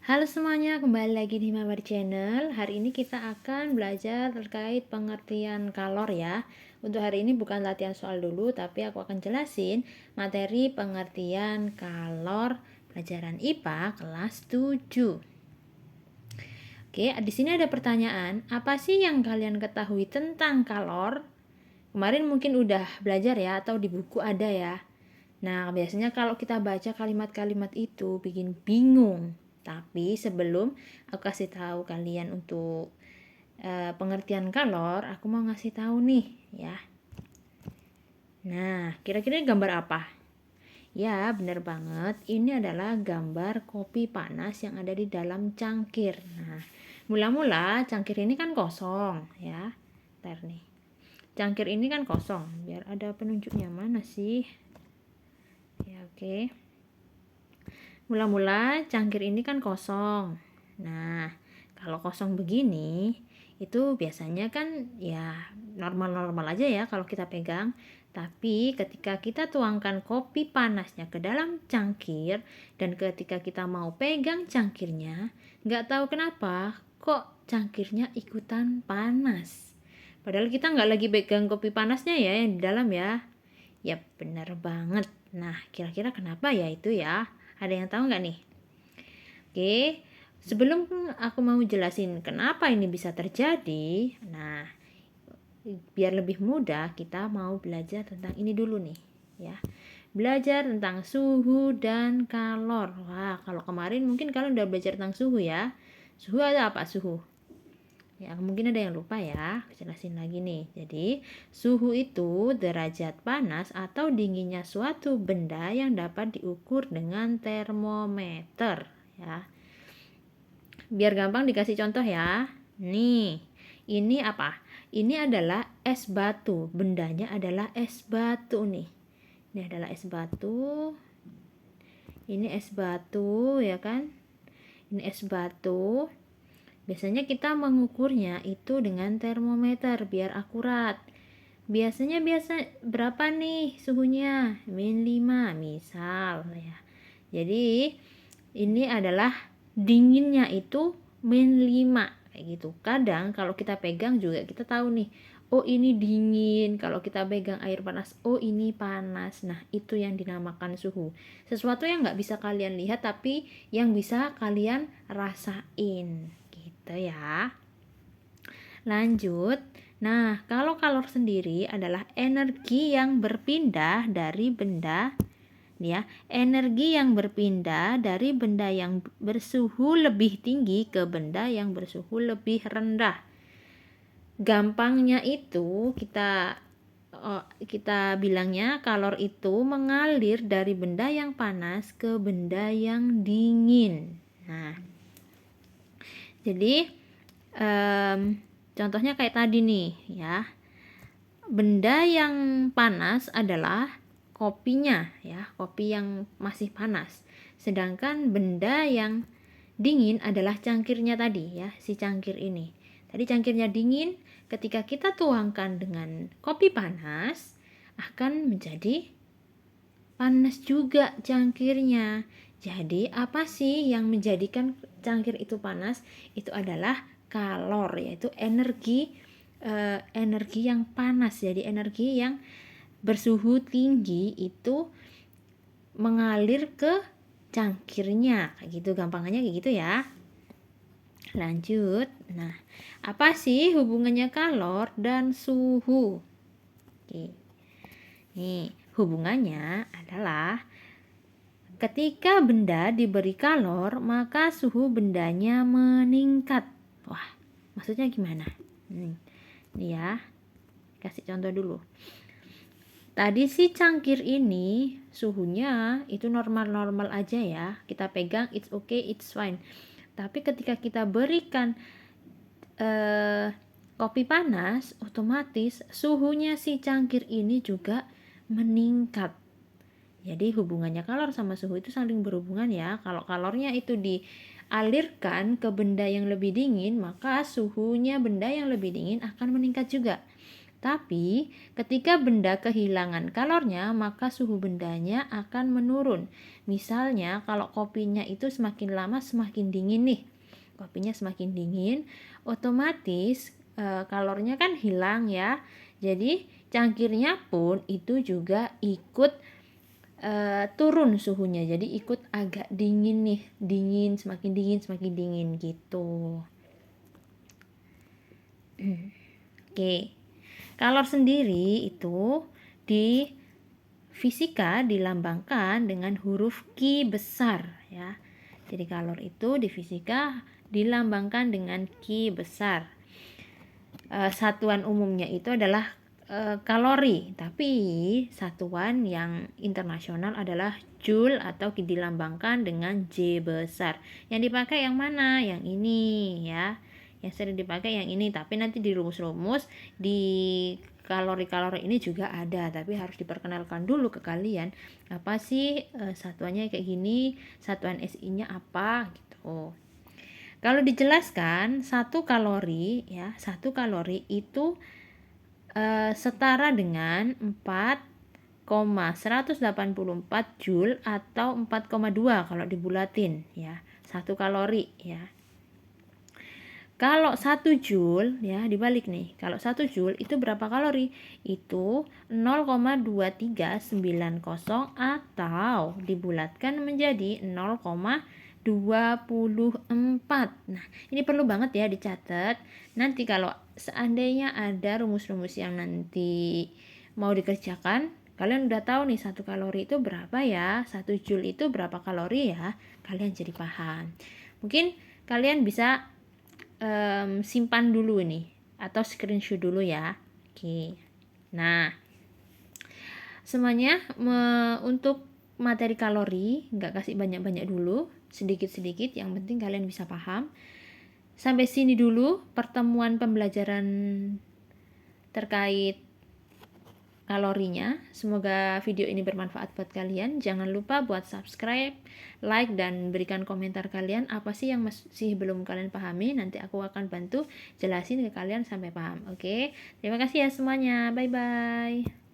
Halo semuanya, kembali lagi di Mawar Channel. Hari ini kita akan belajar terkait pengertian kalor ya. Untuk hari ini bukan latihan soal dulu, tapi aku akan jelasin materi pengertian kalor pelajaran IPA kelas 7. Oke, di sini ada pertanyaan, apa sih yang kalian ketahui tentang kalor? Kemarin mungkin udah belajar ya, atau di buku ada ya. Nah, biasanya kalau kita baca kalimat-kalimat itu bikin bingung. Tapi sebelum aku kasih tahu kalian untuk pengertian kalor, aku mau ngasih tahu nih ya. Nah, kira-kira gambar apa? Ya, benar banget. Ini adalah gambar kopi panas yang ada di dalam cangkir. Nah, mula-mula cangkir ini kan kosong ya. Ntar nih. Cangkir ini kan kosong. Biar ada penunjuknya mana sih? Ya, oke. Mula-mula cangkir ini kan kosong. Nah, kalau kosong begini, itu biasanya kan ya normal-normal aja ya kalau kita pegang. Tapi ketika kita tuangkan kopi panasnya ke dalam cangkir, dan ketika kita mau pegang cangkirnya, nggak tahu kenapa kok cangkirnya ikutan panas. Padahal kita nggak lagi pegang kopi panasnya ya yang di dalam ya. Ya benar banget. Nah, kira-kira kenapa ya itu ya? Ada yang tahu nggak nih? Oke, sebelum aku mau jelasin kenapa ini bisa terjadi, nah, biar lebih mudah kita mau belajar tentang ini dulu nih, ya. Belajar tentang suhu dan kalor. Wah, kalau kemarin mungkin kalian udah belajar tentang suhu ya. Suhu ada apa suhu? Ya, mungkin ada yang lupa ya. Jelasin lagi nih. Jadi, suhu itu derajat panas atau dinginnya suatu benda yang dapat diukur dengan termometer, ya. Biar gampang dikasih contoh ya. Nih, ini apa? Ini adalah es batu. Bendanya adalah es batu nih. Ini adalah es batu. Ini es batu, ya kan? Ini es batu. Biasanya kita mengukurnya itu dengan termometer biar akurat. Biasanya berapa nih suhunya? -5 misal ya. Jadi ini adalah dinginnya itu -5 kayak gitu. Kadang kalau kita pegang juga kita tahu nih, oh ini dingin. Kalau kita pegang air panas, oh ini panas. Nah, itu yang dinamakan suhu. Sesuatu yang nggak bisa kalian lihat tapi yang bisa kalian rasain gitu ya. Lanjut. Nah, kalau kalor sendiri adalah energi yang berpindah dari benda ya, energi yang berpindah dari benda yang bersuhu lebih tinggi ke benda yang bersuhu lebih rendah. Gampangnya itu kita bilangnya kalor itu mengalir dari benda yang panas ke benda yang dingin. Nah, jadi contohnya kayak tadi nih ya. Benda yang panas adalah kopinya ya, kopi yang masih panas. Sedangkan benda yang dingin adalah cangkirnya tadi ya, si cangkir ini. Tadi cangkirnya dingin, ketika kita tuangkan dengan kopi panas akan menjadi panas juga cangkirnya. Jadi apa sih yang menjadikan cangkir itu panas? Itu adalah kalor, yaitu energi yang panas. Jadi energi yang bersuhu tinggi itu mengalir ke cangkirnya, kayak gitu, gampangannya kayak gitu ya. Lanjut. Nah, apa sih hubungannya kalor dan suhu? Oke. Nih, hubungannya adalah ketika benda diberi kalor, maka suhu bendanya meningkat. Wah, maksudnya gimana? Nih ya, kasih contoh dulu. Tadi si cangkir ini suhunya itu normal-normal aja ya. Kita pegang, it's okay, it's fine. Tapi ketika kita berikan kopi panas, otomatis suhunya si cangkir ini juga meningkat. Jadi hubungannya kalor sama suhu itu saling berhubungan ya. Kalau kalornya itu dialirkan ke benda yang lebih dingin, maka suhunya benda yang lebih dingin akan meningkat juga. Tapi ketika benda kehilangan kalornya, maka suhu bendanya akan menurun. Misalnya kalau kopinya itu semakin lama semakin dingin nih. Kopinya semakin dingin, otomatis kalornya kan hilang ya. Jadi cangkirnya pun itu juga ikut turun suhunya. Jadi ikut agak dingin nih, semakin dingin gitu. Oke. Kalor sendiri itu di fisika dilambangkan dengan huruf Q besar ya. Jadi kalor itu di fisika dilambangkan dengan Q besar. Satuan umumnya itu adalah kalori, tapi satuan yang internasional adalah joule atau dilambangkan dengan J besar. Yang dipakai yang mana? Yang ini ya. Yang sering dipakai yang ini, tapi nanti di rumus-rumus di kalori-kalori ini juga ada, tapi harus diperkenalkan dulu ke kalian apa sih satuannya kayak gini, satuan SI-nya apa gitu. Kalau dijelaskan satu kalori itu setara dengan 4,184 joule atau 4,2 kalau dibulatin ya. Satu kalori ya. Kalau 1 joule ya dibalik nih. Kalau 1 joule itu berapa kalori? Itu 0,2390 atau dibulatkan menjadi 0,24. Nah, ini perlu banget ya dicatat. Nanti kalau seandainya ada rumus-rumus yang nanti mau dikerjakan, kalian udah tahu nih 1 kalori itu berapa ya, 1 joule itu berapa kalori ya, kalian jadi paham. Mungkin kalian bisa simpan dulu nih atau screenshot dulu ya. Oke. Nah, semuanya untuk materi kalori nggak kasih banyak-banyak dulu, sedikit-sedikit, yang penting kalian bisa paham. Sampai sini dulu pertemuan pembelajaran terkait kalorinya. Semoga video ini bermanfaat buat kalian. Jangan lupa buat subscribe, like, dan berikan komentar kalian apa sih yang masih belum kalian pahami. Nanti aku akan bantu jelasin ke kalian sampai paham. Oke, terima kasih ya semuanya. Bye bye.